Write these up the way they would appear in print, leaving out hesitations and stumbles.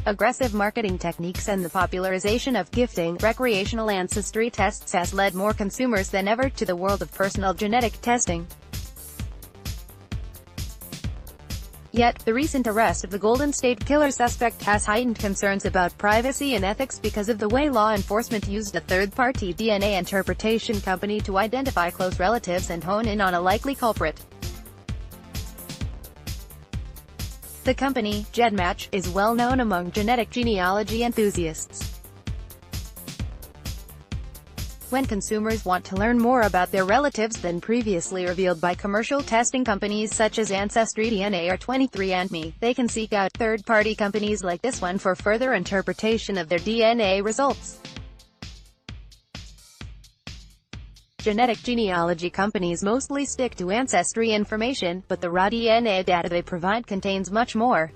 Aggressive marketing techniques and the popularization of gifting, recreational ancestry tests has led more consumers than ever to the world of personal genetic testing. Yet, the recent arrest of the Golden State Killer suspect has heightened concerns about privacy and ethics because of the way law enforcement used a third-party DNA interpretation company to identify close relatives and hone in on a likely culprit. The company, GEDmatch, is well known among genetic genealogy enthusiasts. When consumers want to learn more about their relatives than previously revealed by commercial testing companies such as Ancestry DNA or 23andMe, they can seek out third-party companies like this one for further interpretation of their DNA results. Genetic genealogy companies mostly stick to ancestry information, but the raw DNA data they provide contains much more.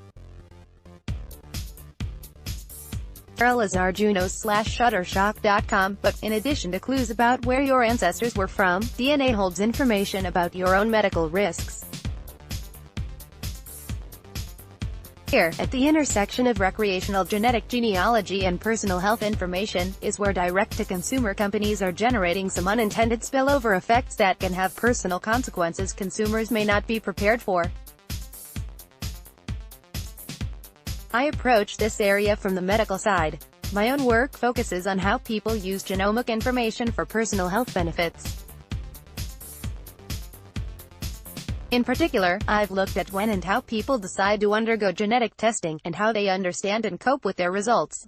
Shuttershock.com, but in addition to clues about where your ancestors were from, DNA holds information about your own medical risks. Here, at the intersection of recreational genetic genealogy and personal health information, is where direct-to-consumer companies are generating some unintended spillover effects that can have personal consequences consumers may not be prepared for. I approach this area from the medical side. My own work focuses on how people use genomic information for personal health benefits. In particular, I've looked at when and how people decide to undergo genetic testing, and how they understand and cope with their results.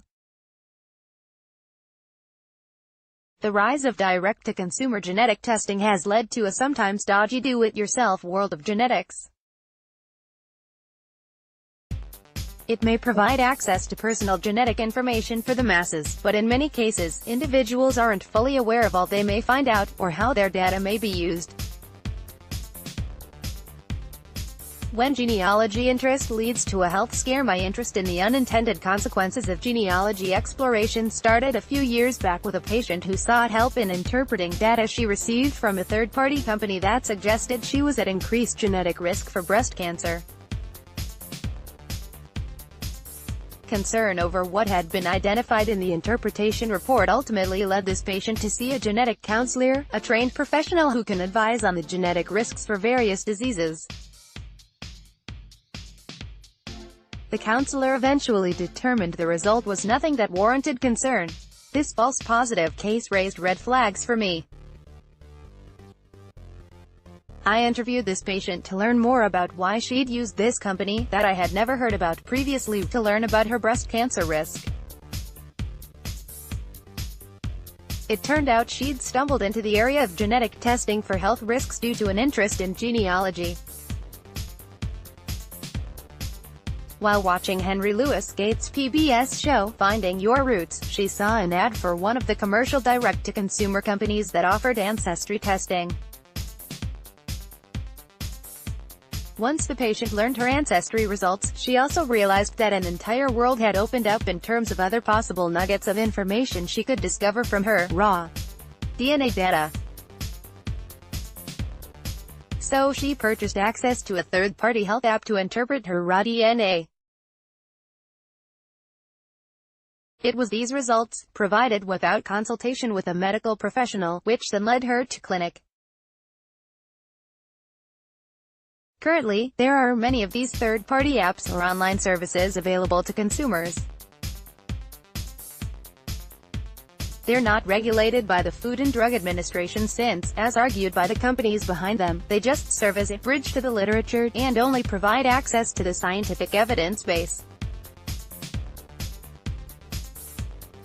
The rise of direct-to-consumer genetic testing has led to a sometimes dodgy do-it-yourself world of genetics. It may provide access to personal genetic information for the masses, but in many cases, individuals aren't fully aware of all they may find out, or how their data may be used. When genealogy interest leads to a health scare, my interest in the unintended consequences of genealogy exploration started a few years back with a patient who sought help in interpreting data she received from a third-party company that suggested she was at increased genetic risk for breast cancer. Concern over what had been identified in the interpretation report ultimately led this patient to see a genetic counselor, a trained professional who can advise on the genetic risks for various diseases. The counselor eventually determined the result was nothing that warranted concern. This false positive case raised red flags for me. I interviewed this patient to learn more about why she'd used this company, that I had never heard about previously, to learn about her breast cancer risk. It turned out she'd stumbled into the area of genetic testing for health risks due to an interest in genealogy. While watching Henry Louis Gates' PBS show, Finding Your Roots, she saw an ad for one of the commercial direct-to-consumer companies that offered ancestry testing. Once the patient learned her ancestry results, she also realized that an entire world had opened up in terms of other possible nuggets of information she could discover from her raw DNA data. So she purchased access to a third-party health app to interpret her raw DNA. It was these results, provided without consultation with a medical professional, which then led her to clinic. Currently, there are many of these third-party apps or online services available to consumers. They're not regulated by the Food and Drug Administration since, as argued by the companies behind them, they just serve as a bridge to the literature, and only provide access to the scientific evidence base.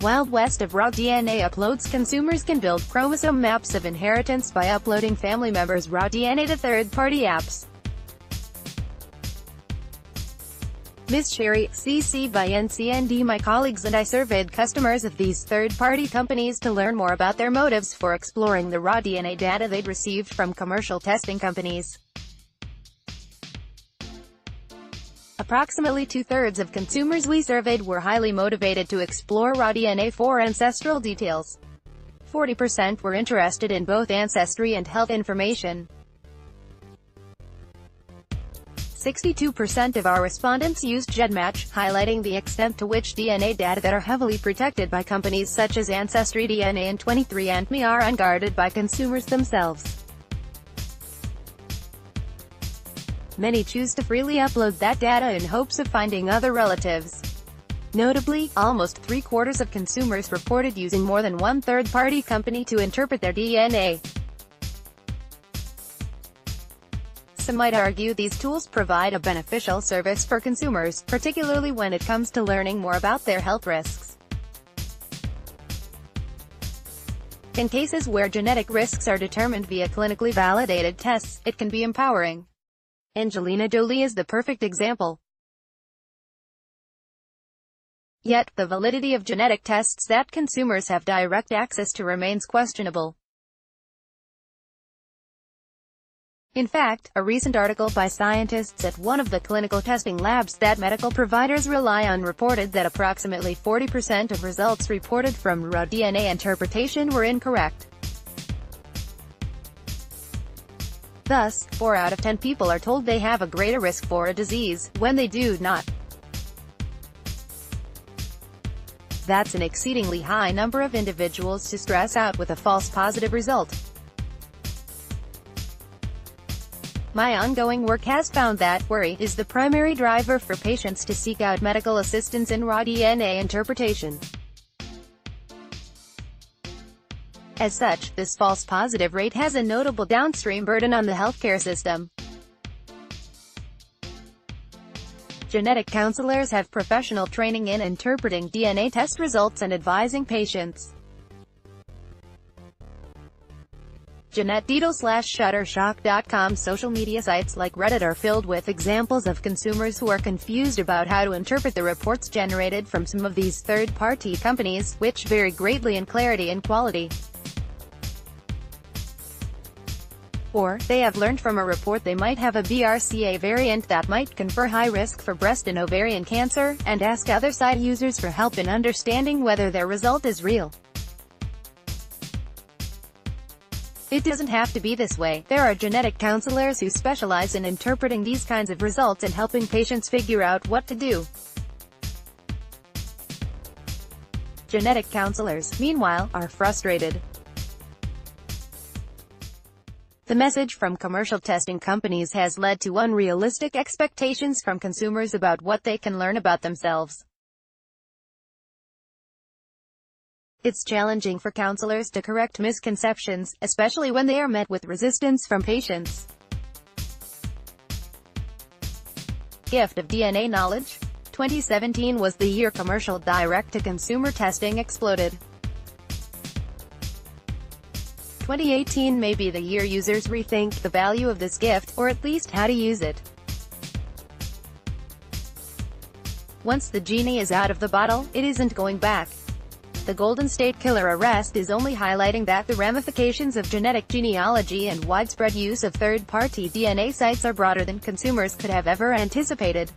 Wild west of raw DNA uploads, consumers can build chromosome maps of inheritance by uploading family members' raw DNA to third-party apps. Ms. Sherry, CC by NCND. My colleagues and I surveyed customers of these third-party companies to learn more about their motives for exploring the raw DNA data they'd received from commercial testing companies. Approximately two-thirds of consumers we surveyed were highly motivated to explore raw DNA for ancestral details. 40% were interested in both ancestry and health information. 62% of our respondents used GEDmatch, highlighting the extent to which DNA data that are heavily protected by companies such as Ancestry, DNA, and 23andMe are unguarded by consumers themselves. Many choose to freely upload that data in hopes of finding other relatives. Notably, almost 3/4 of consumers reported using more than one third-party company to interpret their DNA. Some might argue these tools provide a beneficial service for consumers, particularly when it comes to learning more about their health risks. In cases where genetic risks are determined via clinically validated tests, it can be empowering. Angelina Jolie is the perfect example. Yet, the validity of genetic tests that consumers have direct access to remains questionable. In fact, a recent article by scientists at one of the clinical testing labs that medical providers rely on reported that approximately 40% of results reported from raw DNA interpretation were incorrect. Thus, 4 out of 10 people are told they have a greater risk for a disease, when they do not. That's an exceedingly high number of individuals to stress out with a false positive result. My ongoing work has found that worry is the primary driver for patients to seek out medical assistance in raw DNA interpretation. As such, this false positive rate has a notable downstream burden on the healthcare system. Genetic counselors have professional training in interpreting DNA test results and advising patients. GeneDeedle/Shuttershock.com. Social media sites like Reddit are filled with examples of consumers who are confused about how to interpret the reports generated from some of these third-party companies, which vary greatly in clarity and quality. Or, they have learned from a report they might have a BRCA variant that might confer high risk for breast and ovarian cancer, and ask other site users for help in understanding whether their result is real. It doesn't have to be this way. There are genetic counselors who specialize in interpreting these kinds of results and helping patients figure out what to do. Genetic counselors, meanwhile, are frustrated. The message from commercial testing companies has led to unrealistic expectations from consumers about what they can learn about themselves. It's challenging for counselors to correct misconceptions, especially when they are met with resistance from patients. Gift of DNA knowledge? 2017 was the year commercial direct-to-consumer testing exploded. 2018 may be the year users rethink the value of this gift, or at least how to use it. Once the genie is out of the bottle, it isn't going back. The Golden State Killer arrest is only highlighting that the ramifications of genetic genealogy and widespread use of third-party DNA sites are broader than consumers could have ever anticipated.